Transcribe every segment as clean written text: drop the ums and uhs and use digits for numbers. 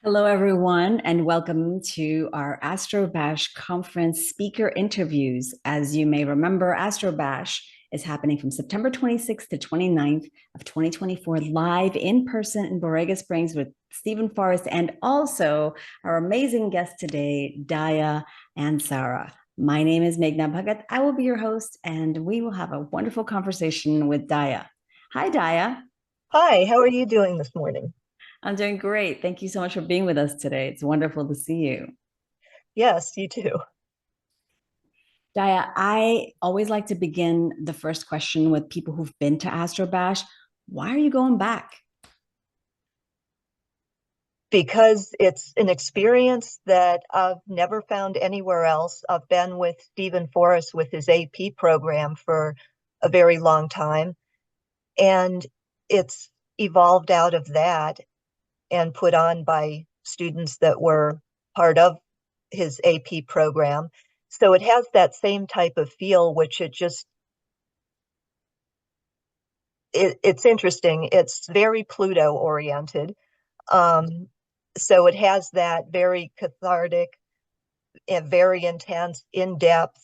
Hello, everyone, and welcome to our Astro-Bash conference speaker interviews. As you may remember, Astro-Bash is happening from September 26th to 29th of 2024, live in person in Borrego Springs with Stephen Forrest and also our amazing guest today, Diea AnsZara. My name is Meghna Bhagat. I will be your host, and we will have a wonderful conversation with Diea. Hi, Diea. Hi, how are you doing this morning? I'm doing great. Thank you so much for being with us today. It's wonderful to see you. Yes, you too. Diea, I always like to begin the first question with people who've been to Astrobash. Why are you going back? Because it's an experience that I've never found anywhere else. I've been with Stephen Forrest with his AP program for a very long time, and it's evolved out of that and put on by students that were part of his AP program. So it has that same type of feel, which it's interesting. It's very Pluto oriented. Um, so it has that very cathartic and very intense, in-depth,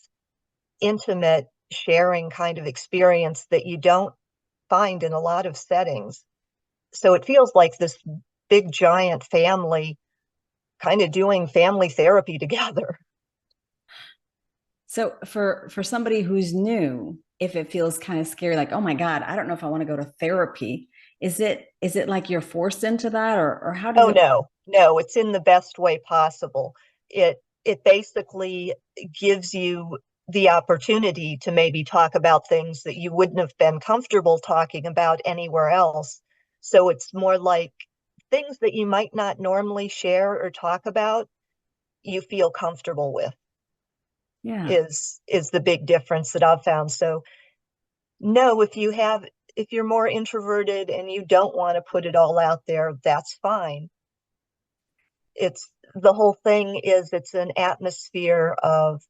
intimate sharing kind of experience that you don't find in a lot of settings. So it feels like this big giant family kind of doing family therapy together. So for somebody who's new, if it feels kind of scary, like, oh my God, I don't know if I want to go to therapy, is it like you're forced into that or how does Oh it work? no, no, it's in the best way possible. It basically gives you the opportunity to maybe talk about things that you wouldn't have been comfortable talking about anywhere else. So it's more like things that you might not normally share or talk about, you feel comfortable with Yeah. is the big difference that I've found. So no, if you're more introverted and you don't want to put it all out there, that's fine. It's the whole thing is it's an atmosphere of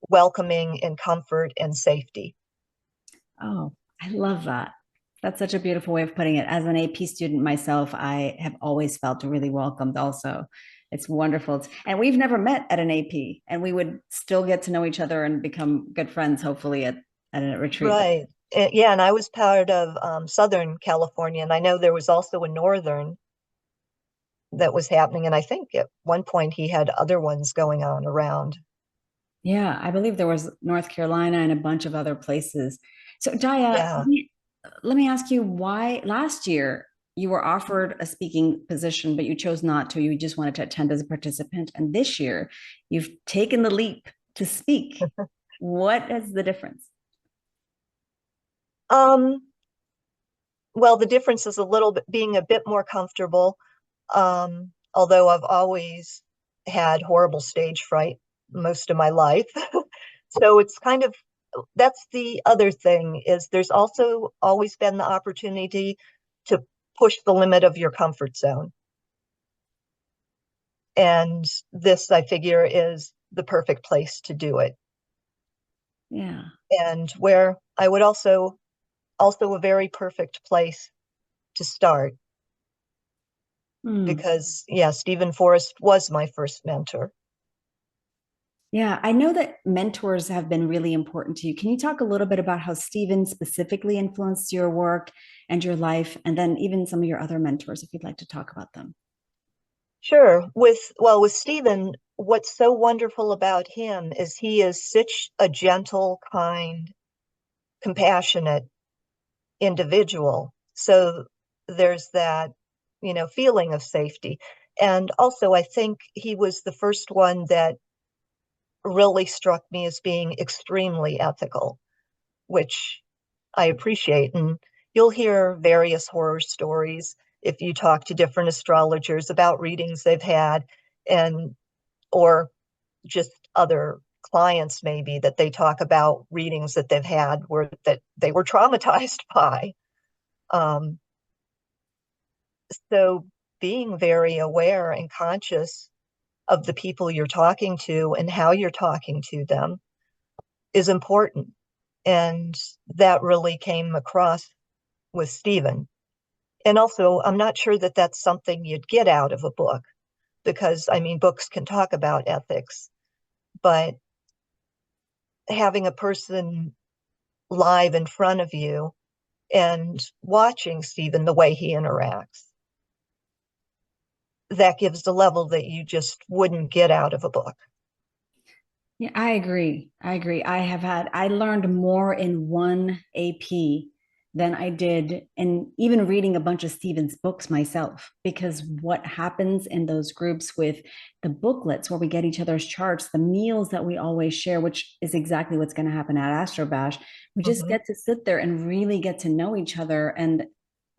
welcoming and comfort and safety. Oh, I love that. That's such a beautiful way of putting it. As an AP student myself, I have always felt really welcomed also. It's wonderful. And we've never met at an AP, and we would still get to know each other and become good friends, hopefully, at a retreat. Right. Yeah, and I was part of Southern California, and I know there was also a Northern that was happening, and I think at one point he had other ones going on around. Yeah, I believe there was North Carolina and a bunch of other places. So, Jaya, Yeah. let me ask you why last year you were offered a speaking position, but you chose not to. You just wanted to attend as a participant. And this year you've taken the leap to speak. What is the difference? Um, well, the difference is a little bit being a bit more comfortable. Although I've always had horrible stage fright most of my life. So it's kind of that's the other thing is there's also always been the opportunity to push the limit of your comfort zone. And this, I figure, is the perfect place to do it. Yeah. And where I would also a very perfect place to start Hmm. because yeah, Stephen Forrest was my first mentor. Yeah, I know that mentors have been really important to you. Can you talk a little bit about how Stephen specifically influenced your work and your life, and then even some of your other mentors, if you'd like to talk about them? Sure. With Stephen, what's so wonderful about him is he is such a gentle, kind, compassionate individual. So there's that, feeling of safety. And also, I think he was the first one that really struck me as being extremely ethical, which I appreciate. And you'll hear various horror stories if you talk to different astrologers about readings they've had and or just other clients maybe that they talk about readings that they've had where that they were traumatized by. Um, so being very aware and conscious of the people you're talking to and how you're talking to them is important. And that really came across with Stephen. And also, I'm not sure that that's something you'd get out of a book because, I mean, books can talk about ethics, but having a person live in front of you and watching Stephen the way he interacts, that gives the level that you just wouldn't get out of a book. Yeah, I agree. I agree. I learned more in one AP than I did in even reading a bunch of Stephen's books myself, because what happens in those groups with the booklets where we get each other's charts, the meals that we always share, which is exactly what's going to happen at Astro-Bash, we just Mhm. get to sit there and really get to know each other. And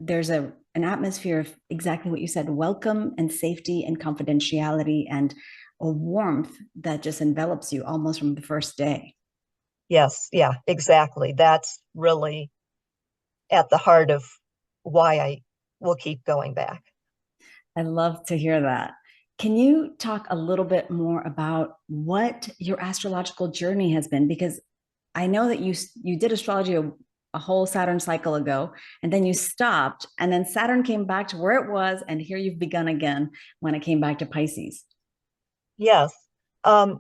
there's an atmosphere of exactly what you said, welcome and safety and confidentiality and a warmth that just envelops you almost from the first day. Yes, yeah, exactly. That's really at the heart of why I will keep going back. I love to hear that. Can you talk a little bit more about what your astrological journey has been? Because I know that you did astrology a whole Saturn cycle ago, and then you stopped, and then Saturn came back to where it was, and here you've begun again when it came back to Pisces. Yes.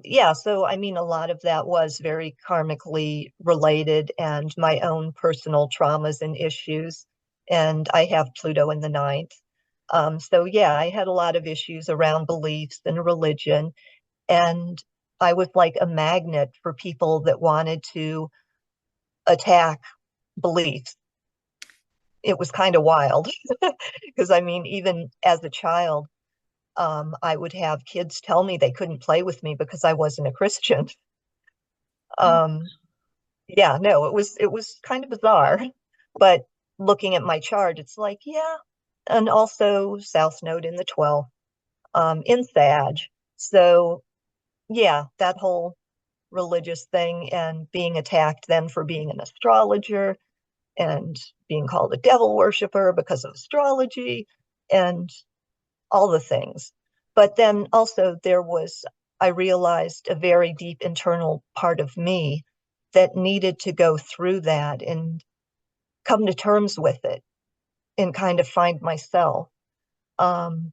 Yeah, so I mean, a lot of that was very karmically related and my own personal traumas and issues. And I have Pluto in the ninth. So yeah, I had a lot of issues around beliefs and religion. And I was like a magnet for people that wanted to attack beliefs. It was kind of wild because I mean, even as a child, I would have kids tell me they couldn't play with me because I wasn't a Christian. Um, yeah, no, it was kind of bizarre, but looking at my chart, it's like, yeah, and also South Node in the 12th, in Sag. So yeah, that whole religious thing and being attacked then for being an astrologer and being called a devil worshiper because of astrology and all the things. But then also I realized a very deep internal part of me that needed to go through that and come to terms with it and kind of find myself. Um,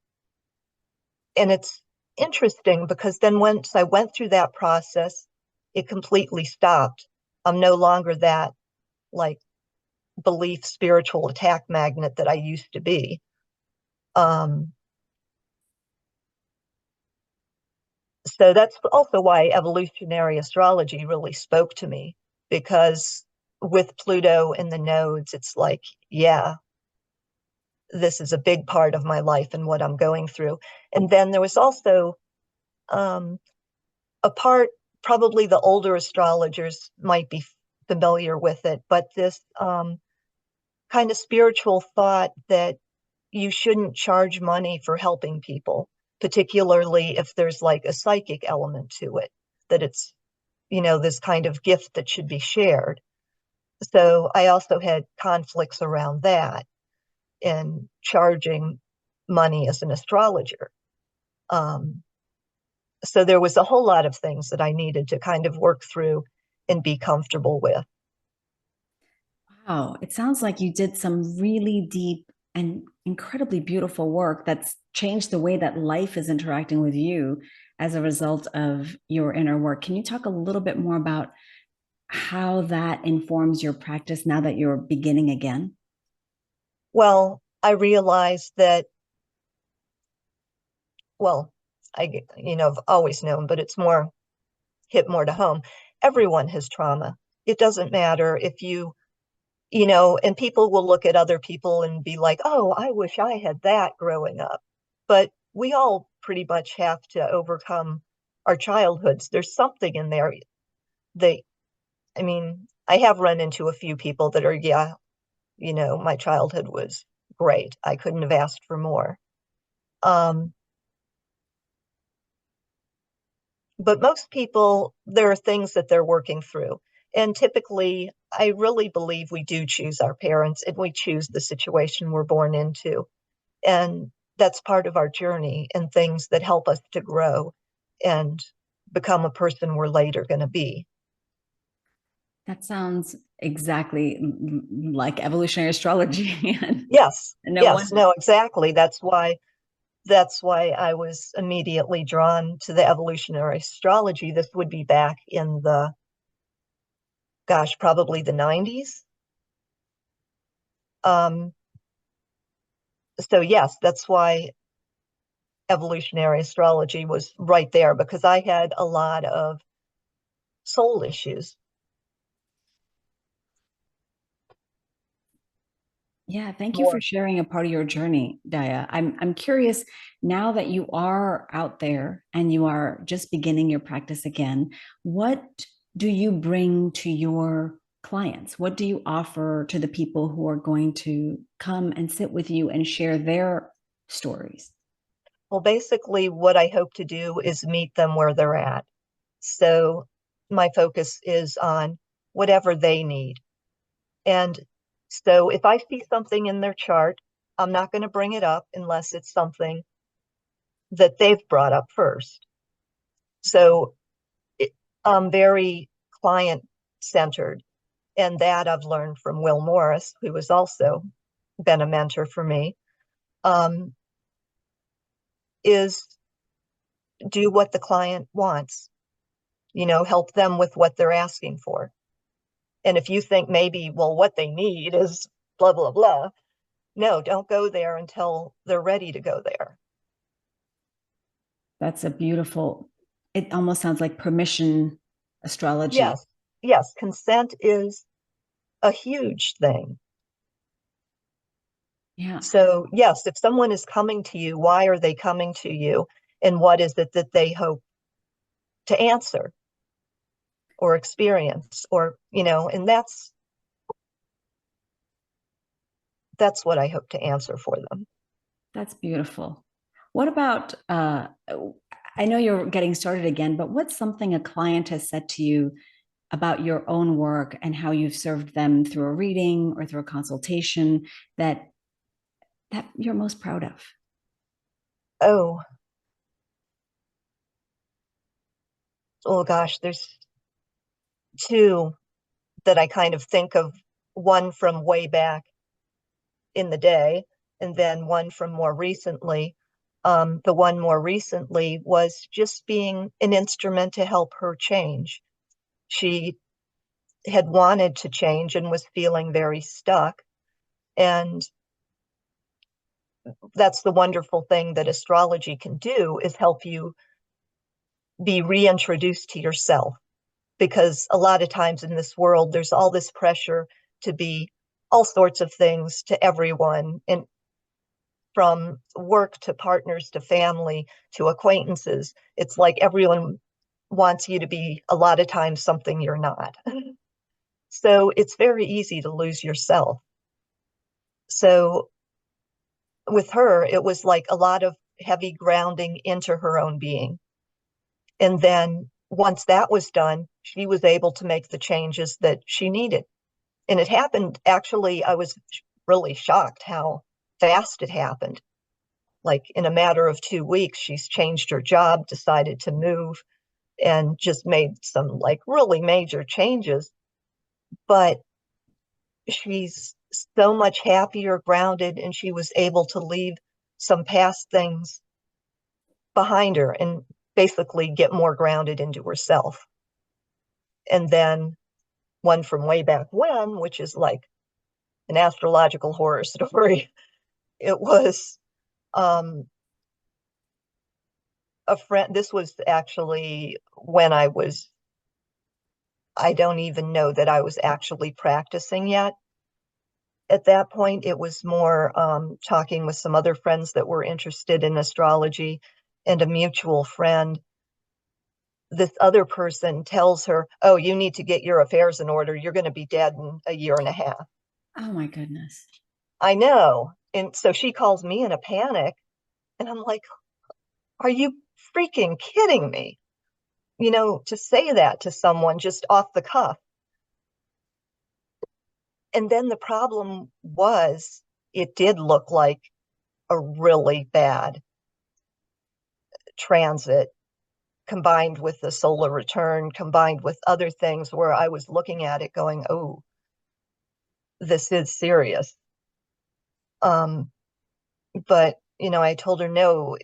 and it's interesting because then once I went through that process, it completely stopped. I'm no longer that like belief spiritual attack magnet that I used to be. Um, so that's also why evolutionary astrology really spoke to me because with Pluto in the nodes, it's like, yeah, this is a big part of my life and what I'm going through. And then there was also um, a part, probably the older astrologers might be familiar with it, but this kind of spiritual thought that you shouldn't charge money for helping people, particularly if there's like a psychic element to it, that it's, this kind of gift that should be shared. So I also had conflicts around that in charging money as an astrologer. Um, so there was a whole lot of things that I needed to kind of work through and be comfortable with. Wow, it sounds like you did some really deep and incredibly beautiful work that's changed the way that life is interacting with you as a result of your inner work. Can you talk a little bit more about how that informs your practice now that you're beginning again? Well, I realized that, well, I've always known, but it's more hit more to home. Everyone has trauma. It doesn't matter if and people will look at other people and be like, oh, I wish I had that growing up. But we all pretty much have to overcome our childhoods. There's something in there. They, I mean, I have run into a few people that are, yeah, my childhood was great. I couldn't have asked for more. Um, but most people, there are things that they're working through. And typically, I really believe we do choose our parents and we choose the situation we're born into. And that's part of our journey and things that help us to grow and become a person we're later going to be. That sounds exactly like evolutionary astrology. And Yes, no yes, wonder. no, exactly. That's why I was immediately drawn to the evolutionary astrology. This would be back in the, gosh, probably the 90s. Um, so yes, that's why evolutionary astrology was right there, because I had a lot of soul issues. Yeah, thank you for More. sharing a part of your journey, Diea. I'm curious now that you are out there and you are just beginning your practice again, what do you bring to your clients? What do you offer to the people who are going to come and sit with you and share their stories? Well, basically, what I hope to do is meet them where they're at. So my focus is on whatever they need. And so if I see something in their chart, I'm not going to bring it up unless it's something that they've brought up first. So I'm very client centered. And that I've learned from Will Morris, who has also been a mentor for me, um, is do what the client wants, help them with what they're asking for. And if you think maybe, well, what they need is blah, blah, blah, no, don't go there until they're ready to go there. That's a beautiful, it almost sounds like permission astrology. Yes, yes, consent is a huge thing. Yeah, So, yes, if someone is coming to you, why are they coming to you? And what is it that they hope to answer or experience? And that's what I hope to answer for them. that's beautiful. What about, I know you're getting started again, but what's something a client has said to you about your own work and how you've served them through a reading or through a consultation that you're most proud of? Oh, oh gosh, there's two that I kind of think of, one from way back in the day, and then one from more recently. The one more recently was just being an instrument to help her change. She had wanted to change and was feeling very stuck. And that's the wonderful thing that astrology can do, is help you be reintroduced to yourself. Because a lot of times in this world, there's all this pressure to be all sorts of things to everyone, and from work to partners to family to acquaintances. It's like everyone wants you to be a lot of times something you're not. So it's very easy to lose yourself. So with her, it was like a lot of heavy grounding into her own being. And then once that was done, she was able to make the changes that she needed. And it happened, actually, I was really shocked how fast it happened. Like in a matter of 2 weeks, she's changed her job, decided to move, and just made some like really major changes. But she's so much happier, grounded, and she was able to leave some past things behind her and basically get more grounded into herself. And then one from way back when, which is like an astrological horror story, it was um, a friend. This was actually when I don't even know that I was actually practicing yet. At that point, it was more talking with some other friends that were interested in astrology, and a mutual friend. This other person tells her, "Oh, you need to get your affairs in order. You're going to be dead in a year and a half." Oh my goodness. I know. And so she calls me in a panic, and I'm like, "Are you freaking kidding me?" To say that to someone just off the cuff. And then the problem was, it did look like a really bad transit. combined with the solar return, combined with other things where I was looking at it going, oh, this is serious. But, I told her, no,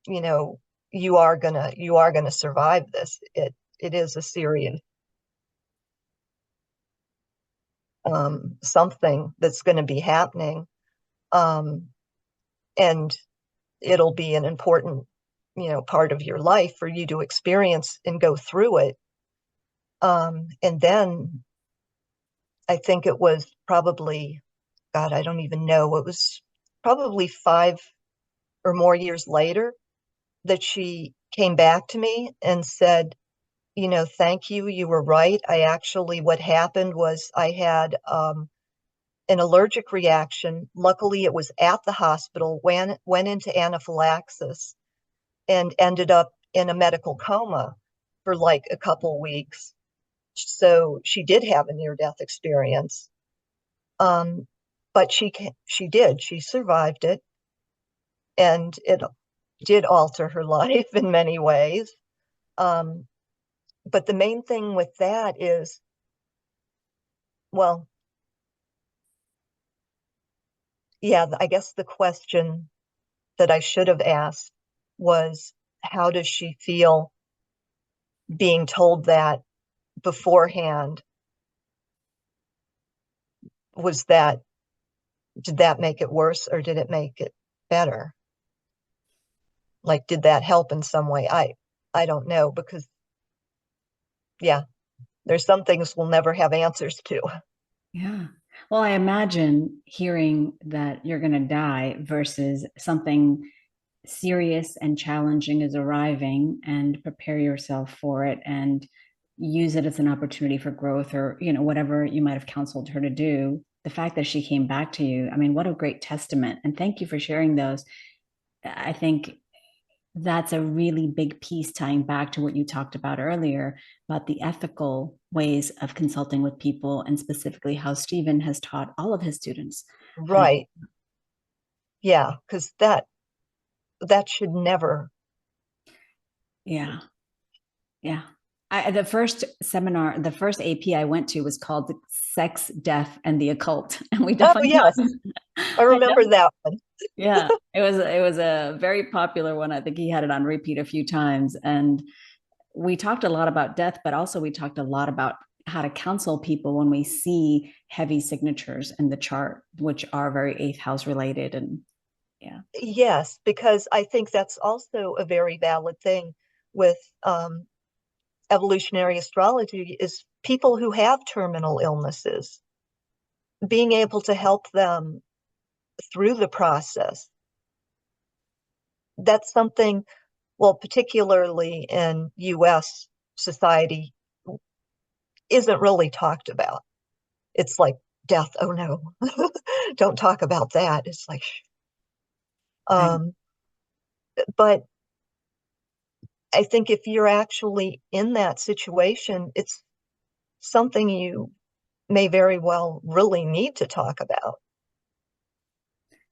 you know, you are gonna survive this. It is a serious something that's going to be happening. Um, and it'll be an important, part of your life for you to experience and go through it. And then I think it was probably, God, I don't even know, it was probably 5 or more years later that she came back to me and said, thank you. You were right. What happened was I had an allergic reaction. Luckily, it was at the hospital, went into anaphylaxis and ended up in a medical coma for like a couple weeks. So she did have a near-death experience. But she survived it, and it did alter her life in many ways. But the main thing with that is, well, yeah, I guess the question that I should have asked was, how does she feel being told that beforehand? Was that, did that make it worse or did it make it better? Like, did that help in some way? I don't know, because yeah, there's some things we'll never have answers to. Yeah. Well, I imagine hearing that you're going to die versus something serious and challenging is arriving, and prepare yourself for it and use it as an opportunity for growth, or, whatever you might have counseled her to do. The fact that she came back to you, I mean, what a great testament. And thank you for sharing those. I think that's a really big piece, tying back to what you talked about earlier about the ethical ways of consulting with people, and specifically how Stephen has taught all of his students how to. Right. Yeah, because that should never. Yeah. Yeah. The first seminar, the first AP I went to was called Sex, Death, and the Occult. And we Oh, definitely yes, I I remember definitely, that one. yeah, it was a very popular one. I think he had it on repeat a few times. And we talked a lot about death, but also we talked a lot about how to counsel people when we see heavy signatures in the chart, which are very eighth house related. And yeah. Yes, because I think that's also a very valid thing with evolutionary astrology is people who have terminal illnesses, being able to help them through the process. That's something, well, particularly in US society, isn't really talked about. It's like death. Oh no, don't talk about that. It's like, Right. um, but I think if you're actually in that situation, it's something you may very well really need to talk about.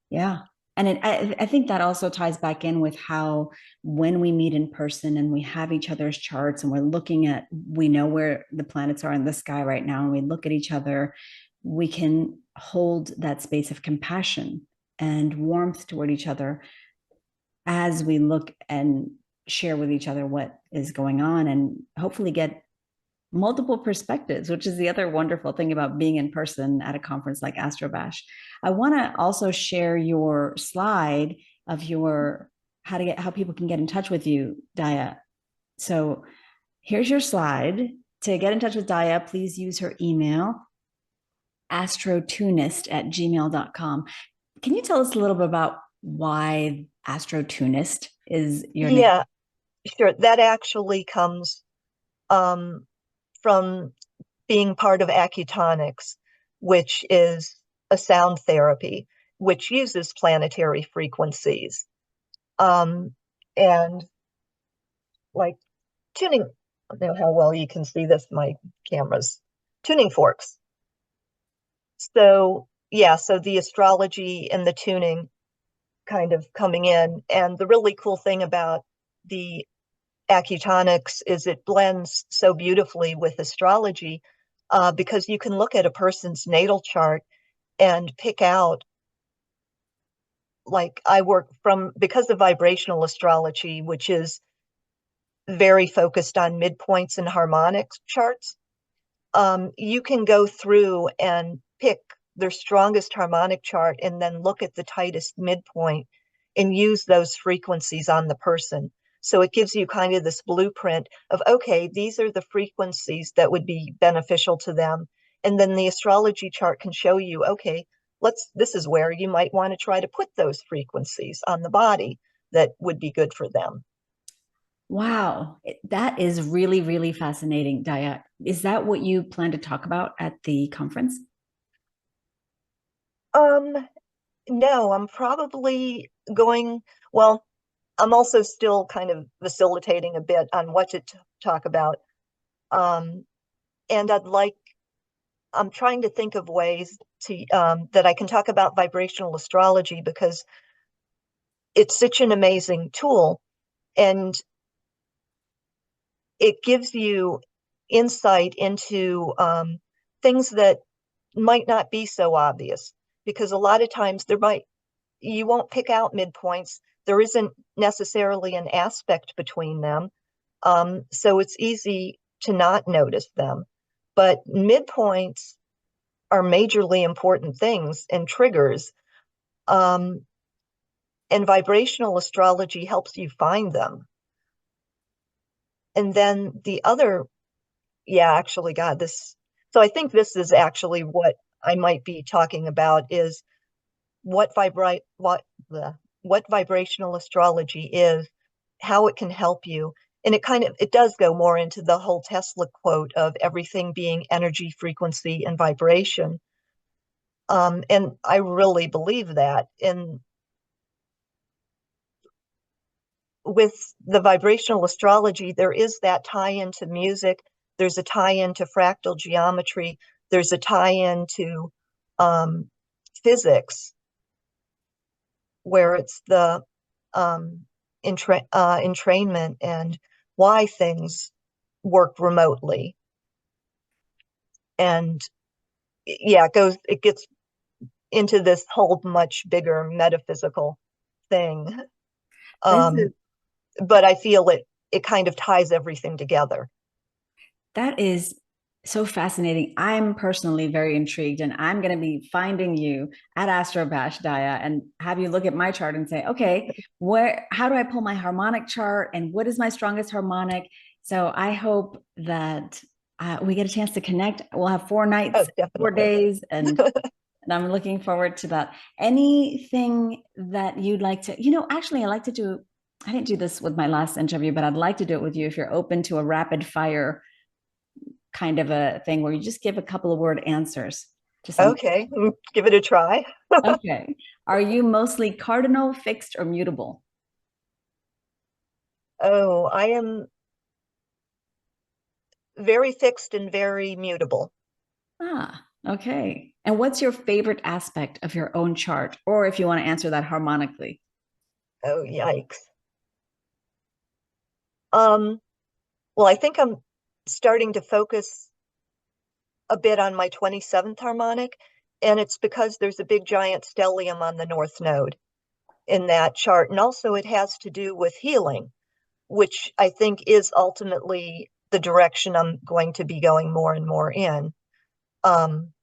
Yeah. And I think that also ties back in with how, when we meet in person and we have each other's charts and we're looking at, we know where the planets are in the sky right now, and we look at each other, we can hold that space of compassion and warmth toward each other as we look and share with each other what is going on, and hopefully get multiple perspectives, which is the other wonderful thing about being in person at a conference like Astro-Bash. I want to also share your slide of your how people can get in touch with you, Diea. So here's your slide. To get in touch with Diea, please use her email, astrotunist@gmail.com. Can you tell us a little bit about why Astrotunist is your name? Yeah, sure. That actually comes um, from being part of acutonics, which is a sound therapy, which uses planetary frequencies. And like tuning, I don't know how well you can see this, my camera's tuning forks. So, yeah, so the astrology and the tuning kind of coming in. And the really cool thing about the acutonics is it blends so beautifully with astrology, because you can look at a person's natal chart and pick out, like I work from, because of vibrational astrology, which is very focused on midpoints and harmonics charts. You can go through and pick their strongest harmonic chart and then look at the tightest midpoint and use those frequencies on the person. So it gives you kind of this blueprint of, okay, these are the frequencies that would be beneficial to them. And then the astrology chart can show you, okay, this is where you might want to try to put those frequencies on the body that would be good for them. Wow, that is really, really fascinating, Diea. Is that what you plan to talk about at the conference? Um, no, I'm probably going, well, I'm also still kind of facilitating a bit on what to talk about. Um, and I'm trying to think of ways to that I can talk about vibrational astrology, because it's such an amazing tool and it gives you insight into things that might not be so obvious. Because a lot of times you won't pick out midpoints. There isn't necessarily an aspect between them. So it's easy to not notice them. But midpoints are majorly important things and triggers. Um, and vibrational astrology helps you find them. And then the other, yeah, actually, God, so I think this is actually what I might be talking about is what vibrate what vibrational astrology is, how it can help you. And it does go more into the whole Tesla quote of everything being energy, frequency, and vibration. And I really believe that. And with the vibrational astrology, there is that tie into music. There's a tie into fractal geometry. There's a tie into physics, where it's the entrainment and why things work remotely. And yeah, it gets into this whole much bigger metaphysical thing. This is But I feel it kind of ties everything together. That is so fascinating. I'm personally very intrigued, and I'm going to be finding you at Astro-Bash, Diea, and have you look at my chart and say, okay, how do I pull my harmonic chart, and what is my strongest harmonic? So I hope that we get a chance to connect. We'll have 4 nights, Oh, 4 days, definitely. and I'm looking forward to that. Anything that you'd like to, actually, I didn't do this with my last interview, but I'd like to do it with you if you're open to a rapid fire kind of a thing where you just give a couple of word answers to something. Okay, give it a try. Okay. Are you mostly cardinal, fixed, or mutable? Oh, I am very fixed and very mutable. Ah, okay. And what's your favorite aspect of your own chart? Or if you want to answer that harmonically. Oh, yikes. Um, well, I think I'm starting to focus a bit on my 27th harmonic, and it's because there's a big giant stellium on the north node in that chart. And also it has to do with healing, which I think is ultimately the direction I'm going to be going more and more in. Um,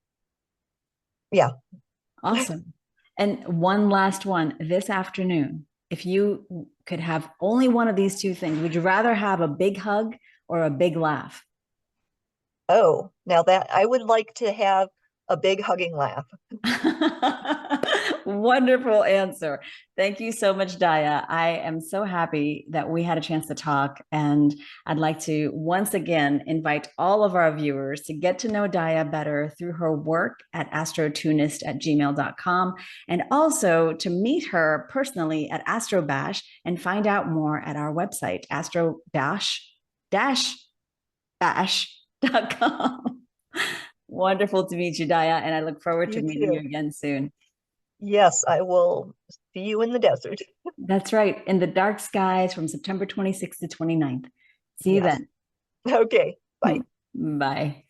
yeah. Awesome. And one last one this afternoon. If you could have only one of these two things, would you rather have a big hug or a big laugh? Oh, now that I would like to have a big hugging laugh. Wonderful answer. Thank you so much, Diea. I am so happy that we had a chance to talk. And I'd like to once again invite all of our viewers to get to know Diea better through her work at astrotunist@gmail.com, and also to meet her personally at Astro-Bash and find out more at our website, astro-bash.com. Wonderful to meet you, Diea, and I look forward to You meeting you too. again soon. Yes, I will See you in the desert. That's right. In the dark skies from September 26th to 29th. See you Yes. then. Okay. Bye. Bye.